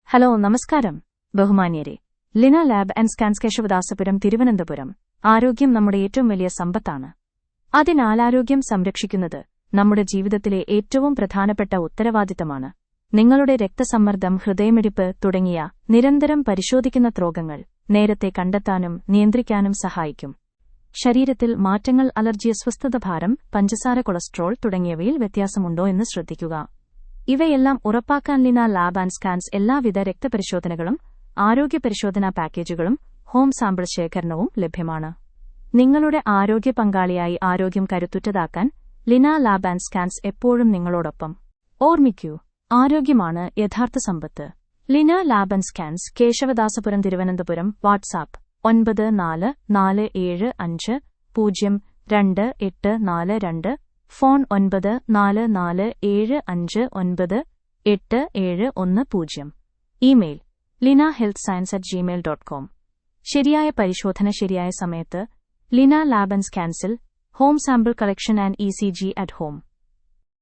Hello നമസ്കാരം ബഹുമാന്യരെ. Lina lab and scans Kesavadasapuram Thiruvananthapuram. ആരോഗ്യം നമ്മുടെ ഏറ്റവും വലിയ സമ്പത്താണ്. അതിനാൽ ആരോഗ്യം സംരക്ഷിക്കുന്നത് നമ്മുടെ ജീവിതത്തിലെ ഏറ്റവും പ്രധാനപ്പെട്ട ഉത്തരവാദിത്തമാണ്. നിങ്ങളുടെ രക്തസമ്മർദ്ദം, ഹൃദയമിടിപ്പ് തുടങ്ങിയ നിരന്തരം പരിശോധിക്കുന്ന രോഗങ്ങൾ നേരത്തെ കണ്ടെത്താനും നിയന്ത്രിക്കാനും സഹായിക്കും. ശരീരത്തിൽ മാറ്റങ്ങൾ, അലർജി, അസ്വസ്ഥത, ഭാരം, പഞ്ചസാര, കൊളസ്ട്രോൾ തുടങ്ങിയവയിൽ വ്യത്യാസമുണ്ടോ എന്ന് ശ്രദ്ധിക്കുക. ഇവയെല്ലാം ഉറപ്പാക്കാൻ ലിന ലാബ് ആൻഡ് സ്കാൻസ് എല്ലാവിധ രക്തപരിശോധനകളും ആരോഗ്യ പരിശോധനാ പാക്കേജുകളും ഹോം സാമ്പിൾ ശേഖരണവും ലഭ്യമാണ്. നിങ്ങളുടെ ആരോഗ്യ പങ്കാളിയായി ആരോഗ്യം കരുത്തുറ്റതാക്കാൻ ലിന ലാബ് ആൻഡ് സ്കാൻസ് എപ്പോഴും നിങ്ങളോടൊപ്പം. ഓർമ്മിക്കൂ, ആരോഗ്യമാണ് യഥാർത്ഥ സമ്പത്ത്. Lina lab and scans, Kesavadasapuram, Thiruvananthapuram. WhatsApp 9445502842. Phone 9447598710. Email linahealthscience@gmail.com. ശരിയായ പരിശോധന ശരിയായ സമയത്ത്. ലിന ലാബ് ആൻഡ് സ്കാൻസിൽ home sample collection and ECG at home.